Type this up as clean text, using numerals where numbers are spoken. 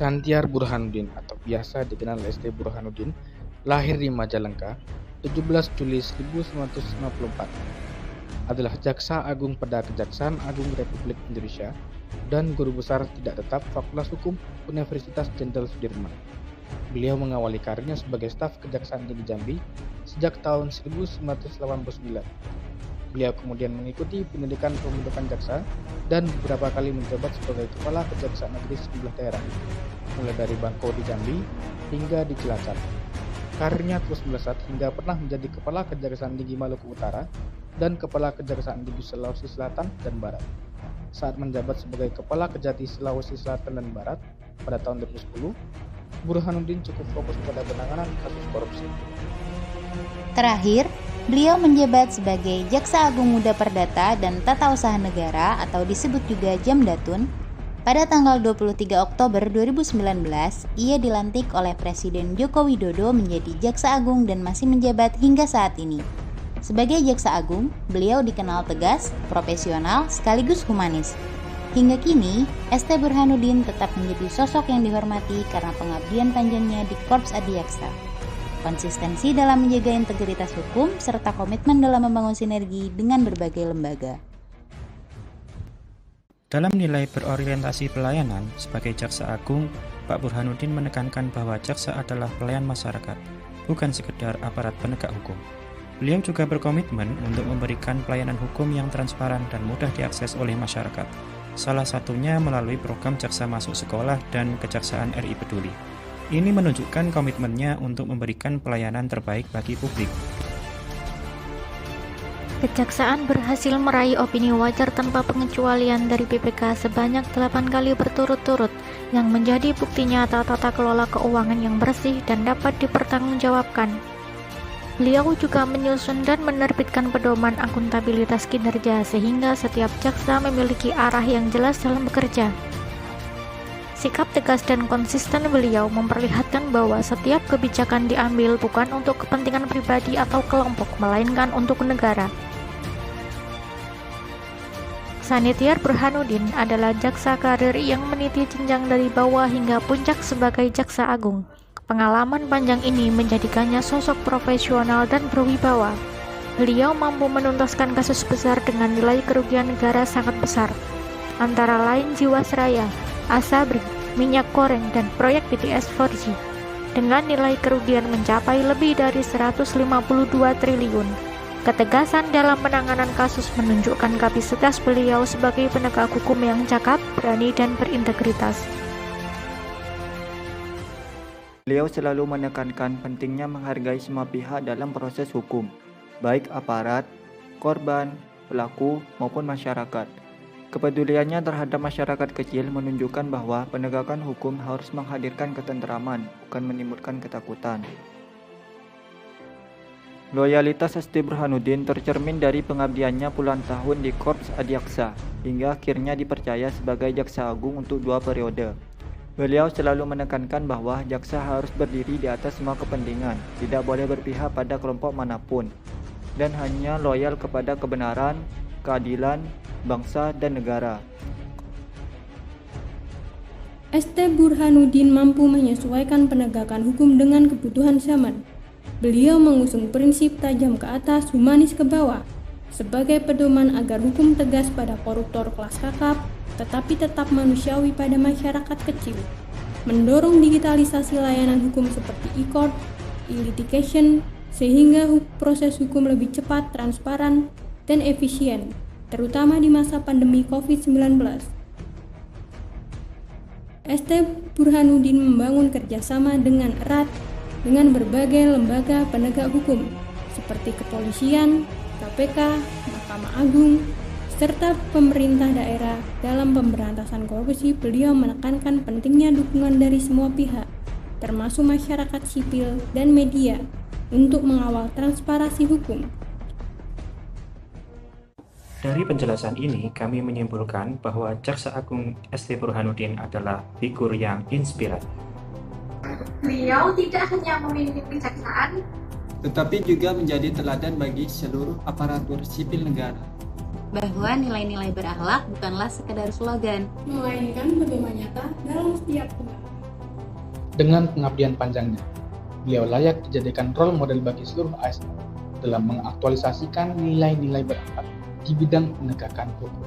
Santiar Burhanuddin atau biasa dikenal ST Burhanuddin lahir di Majalengka 17 Juli 1954. Adalah Jaksa Agung pada Kejaksaan Agung Republik Indonesia dan Guru Besar Tidak Tetap Fakultas Hukum Universitas Jenderal Sudirman. Beliau mengawali karirnya sebagai staf Kejaksaan Tinggi Jambi sejak tahun 1989. Beliau kemudian mengikuti pendidikan pembentukan jaksa dan beberapa kali menjabat sebagai Kepala Kejaksaan Negeri sejumlah daerah, mulai dari Bangko di Jambi hingga di Cilacap. Karirnya terus melesat hingga pernah menjadi Kepala Kejaksaan Tinggi Maluku Utara dan Kepala Kejaksaan Tinggi Sulawesi Selatan dan Barat. Saat menjabat sebagai Kepala Kejati Sulawesi Selatan dan Barat pada tahun 2010, Burhanuddin cukup fokus pada penanganan kasus korupsi. Terakhir, beliau menjabat sebagai Jaksa Agung Muda Perdata dan Tata Usaha Negara atau disebut juga Jamdatun. Pada tanggal 23 Oktober 2019, ia dilantik oleh Presiden Joko Widodo menjadi Jaksa Agung dan masih menjabat hingga saat ini. Sebagai Jaksa Agung, beliau dikenal tegas, profesional, sekaligus humanis. Hingga kini, ST Burhanuddin tetap menjadi sosok yang dihormati karena pengabdian panjangnya di Korps Adiaksa. Konsistensi dalam menjaga integritas hukum, serta komitmen dalam membangun sinergi dengan berbagai lembaga. Dalam nilai berorientasi pelayanan, sebagai Jaksa Agung, Pak Burhanuddin menekankan bahwa jaksa adalah pelayan masyarakat, bukan sekedar aparat penegak hukum. Beliau juga berkomitmen untuk memberikan pelayanan hukum yang transparan dan mudah diakses oleh masyarakat, salah satunya melalui program Jaksa Masuk Sekolah dan Kejaksaan RI Peduli. Ini menunjukkan komitmennya untuk memberikan pelayanan terbaik bagi publik. Kejaksaan berhasil meraih opini wajar tanpa pengecualian dari BPK sebanyak 8 kali berturut-turut, yang menjadi bukti nyata tata kelola keuangan yang bersih dan dapat dipertanggungjawabkan. Beliau juga menyusun dan menerbitkan pedoman akuntabilitas kinerja sehingga setiap jaksa memiliki arah yang jelas dalam bekerja. Sikap tegas dan konsisten beliau memperlihatkan bahwa setiap kebijakan diambil bukan untuk kepentingan pribadi atau kelompok, melainkan untuk negara. Sanitiar Burhanuddin adalah jaksa karir yang meniti jenjang dari bawah hingga puncak sebagai Jaksa Agung. Pengalaman panjang ini menjadikannya sosok profesional dan berwibawa. Beliau mampu menuntaskan kasus besar dengan nilai kerugian negara sangat besar, antara lain Jiwasraya, Asabri, minyak goreng, dan proyek BTS 4G, dengan nilai kerugian mencapai lebih dari 152 triliun. Ketegasan dalam penanganan kasus menunjukkan kapasitas beliau sebagai penegak hukum yang cakap, berani, dan berintegritas. Beliau selalu menekankan pentingnya menghargai semua pihak dalam proses hukum, baik aparat, korban, pelaku, maupun masyarakat. Kepeduliannya terhadap masyarakat kecil menunjukkan bahwa penegakan hukum harus menghadirkan ketentraman, bukan menimbulkan ketakutan. Loyalitas ST Burhanuddin tercermin dari pengabdiannya puluhan tahun di Korps Adiaksa, hingga akhirnya dipercaya sebagai Jaksa Agung untuk 2 periode. Beliau selalu menekankan bahwa jaksa harus berdiri di atas semua kepentingan, tidak boleh berpihak pada kelompok manapun, dan hanya loyal kepada kebenaran, keadilan, bangsa, dan negara. ST Burhanuddin mampu menyesuaikan penegakan hukum dengan kebutuhan zaman. Beliau mengusung prinsip tajam ke atas, humanis ke bawah, sebagai pedoman agar hukum tegas pada koruptor kelas kakap, tetapi tetap manusiawi pada masyarakat kecil. Mendorong digitalisasi layanan hukum seperti e-court, e-litigation, sehingga proses hukum lebih cepat, transparan, dan efisien, terutama di masa pandemi COVID-19. ST Burhanuddin membangun kerjasama dengan erat dengan berbagai lembaga penegak hukum, seperti kepolisian, KPK, Mahkamah Agung, serta pemerintah daerah. Dalam pemberantasan korupsi, beliau menekankan pentingnya dukungan dari semua pihak, termasuk masyarakat sipil dan media, untuk mengawal transparansi hukum. Dari penjelasan ini, kami menyimpulkan bahwa Jaksa Agung ST Burhanuddin adalah figur yang inspiratif. Beliau tidak hanya memimpin kejaksaan, tetapi juga menjadi teladan bagi seluruh aparatur sipil negara. Bahwa nilai-nilai berakhlak bukanlah sekedar slogan, melainkan pedoman nyata dalam setiap tindakan. Dengan pengabdian panjangnya, beliau layak dijadikan role model bagi seluruh ASN dalam mengaktualisasikan nilai-nilai berakhlak di bidang penegakan hukum.